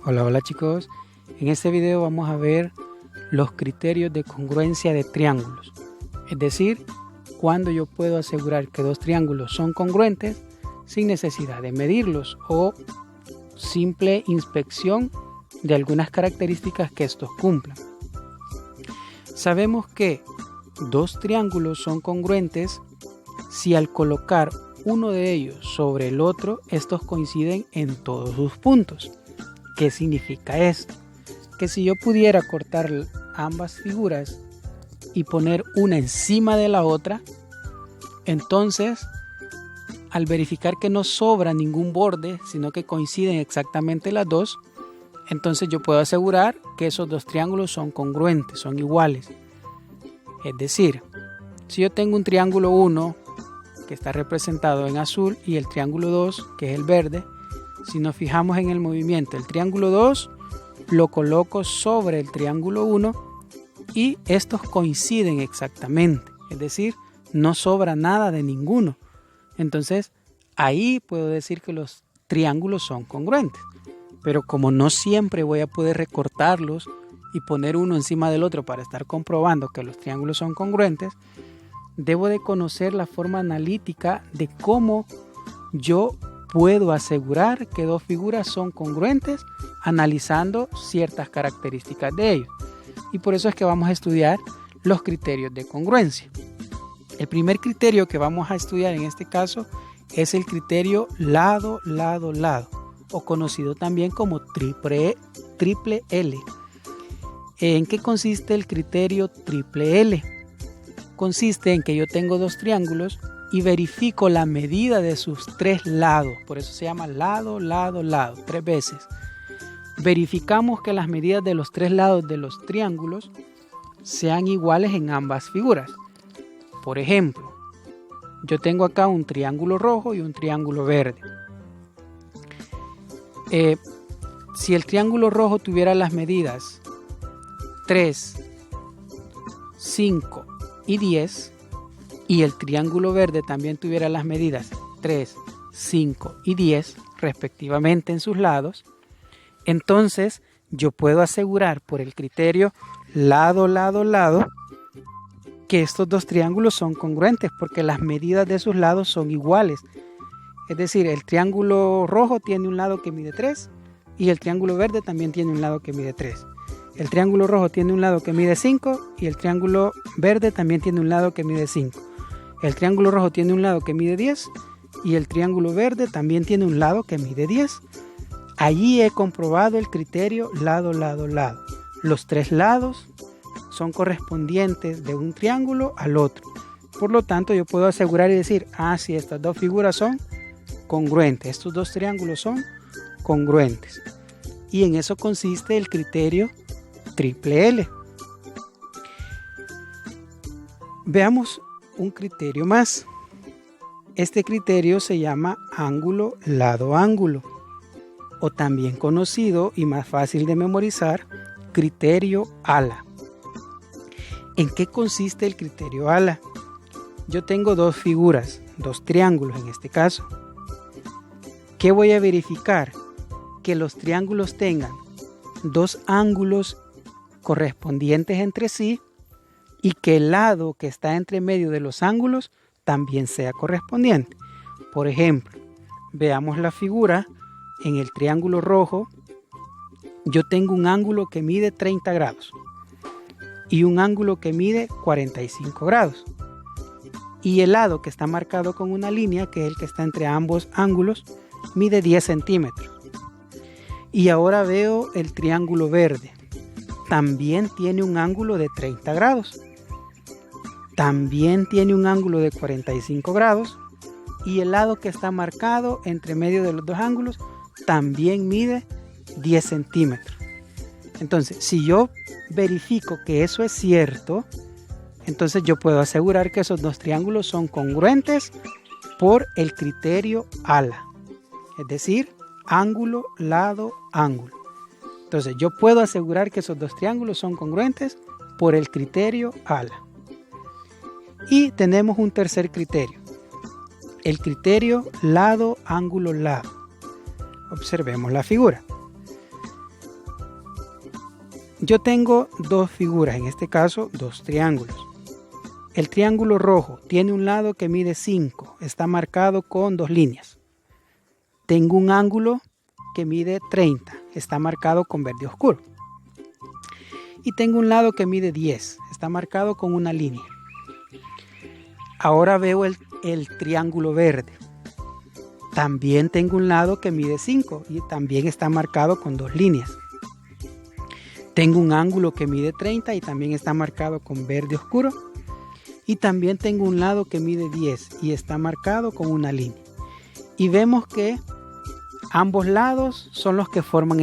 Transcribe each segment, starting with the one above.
Hola chicos, en este video vamos a ver los criterios de congruencia de triángulos, es decir, cuando yo puedo asegurar que dos triángulos son congruentes sin necesidad de medirlos o simple inspección de algunas características que estos cumplan. Sabemos que dos triángulos son congruentes si al colocar uno de ellos sobre el otro, estos coinciden en todos sus puntos. ¿Qué significa esto? Que si yo pudiera cortar ambas figuras y poner una encima de la otra, entonces al verificar que no sobra ningún borde, sino que coinciden exactamente las dos, entonces yo puedo asegurar que esos dos triángulos son congruentes, son iguales. Es decir, si yo tengo un triángulo 1 que está representado en azul y el triángulo 2 que es el verde, si nos fijamos en el movimiento, el triángulo 2 lo coloco sobre el triángulo 1 y estos coinciden exactamente, es decir, no sobra nada de ninguno. Entonces, ahí puedo decir que los triángulos son congruentes. Pero como no siempre voy a poder recortarlos y poner uno encima del otro para estar comprobando que los triángulos son congruentes, debo de conocer la forma analítica de cómo yo puedo asegurar que dos figuras son congruentes analizando ciertas características de ellos. Y por eso es que vamos a estudiar los criterios de congruencia. El primer criterio que vamos a estudiar en este caso es el criterio lado, lado, lado, o conocido también como triple L. ¿En qué consiste el criterio triple L? Consiste en que yo tengo dos triángulos y verifico la medida de sus tres lados. Por eso se llama lado, lado, lado, 3 veces. Verificamos que las medidas de los tres lados de los triángulos sean iguales en ambas figuras. Por ejemplo, yo tengo acá un triángulo rojo y un triángulo verde. Si el triángulo rojo tuviera las medidas 3, 5 y 10 y el triángulo verde también tuviera las medidas 3, 5 y 10 respectivamente en sus lados, entonces yo puedo asegurar por el criterio lado, lado, lado que estos dos triángulos son congruentes porque las medidas de sus lados son iguales. Es decir, el triángulo rojo tiene un lado que mide 3 y el triángulo verde también tiene un lado que mide 3. El triángulo rojo tiene un lado que mide 5 y el triángulo verde también tiene un lado que mide 5. El triángulo rojo tiene un lado que mide 10 y el triángulo verde también tiene un lado que mide 10. Allí he comprobado el criterio lado, lado, lado. Los tres lados son correspondientes de un triángulo al otro. Por lo tanto, yo puedo asegurar y decir, si estas dos figuras son congruentes, estos dos triángulos son congruentes. Y en eso consiste el criterio triple L. Veamos un criterio más. Este criterio se llama ángulo lado ángulo, o también conocido y más fácil de memorizar, criterio ala. ¿En qué consiste el criterio ala? Yo tengo dos figuras, dos triángulos en este caso. ¿Qué voy a verificar? Que los triángulos tengan dos ángulos correspondientes entre sí y que el lado que está entre medio de los ángulos también sea correspondiente. Por ejemplo, veamos la figura. En el triángulo rojo yo tengo un ángulo que mide 30 grados y un ángulo que mide 45 grados. Y el lado que está marcado con una línea, que es el que está entre ambos ángulos, mide 10 centímetros. Y ahora veo el triángulo verde. También tiene un ángulo de 30 grados. También tiene un ángulo de 45 grados. Y el lado que está marcado entre medio de los dos ángulos también mide 10 centímetros. Entonces, si yo verifico que eso es cierto, entonces yo puedo asegurar que esos dos triángulos son congruentes por el criterio ala. Es decir, ángulo, lado, ángulo. Entonces yo puedo asegurar que esos dos triángulos son congruentes por el criterio ala. Y tenemos un tercer criterio. el criterio lado, ángulo, lado. Observemos la figura. Yo tengo dos figuras, en este caso dos triángulos. El triángulo rojo tiene un lado que mide 5, está marcado con 2 líneas. Tengo un ángulo que mide 30, está marcado con verde oscuro. Y tengo un lado que mide 10, está marcado con una línea. Ahora veo el triángulo verde. También tengo un lado que mide 5 y también está marcado con 2 líneas. Tengo un ángulo que mide 30 y también está marcado con verde oscuro. Y también tengo un lado que mide 10 y está marcado con una línea. Y vemos que ambos lados son los que forman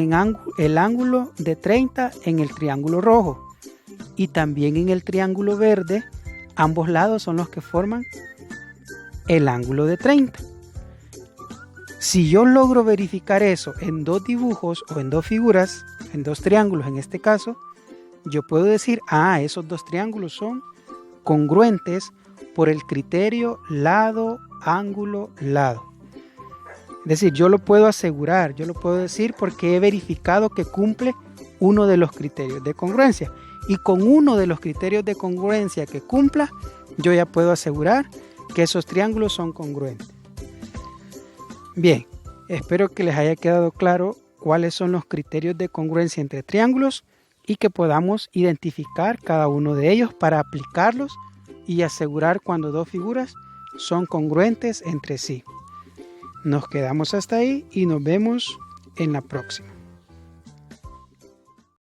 el ángulo de 30 en el triángulo rojo. Y también en el triángulo verde, ambos lados son los que forman el ángulo de 30. Si yo logro verificar eso en dos dibujos o en dos figuras, en dos triángulos en este caso, yo puedo decir, esos dos triángulos son congruentes por el criterio lado, ángulo, lado. Es decir, yo lo puedo asegurar, yo lo puedo decir porque he verificado que cumple uno de los criterios de congruencia. Y con uno de los criterios de congruencia que cumpla, yo ya puedo asegurar que esos triángulos son congruentes. Bien, espero que les haya quedado claro cuáles son los criterios de congruencia entre triángulos y que podamos identificar cada uno de ellos para aplicarlos y asegurar cuando dos figuras son congruentes entre sí. Nos quedamos hasta ahí y nos vemos en la próxima.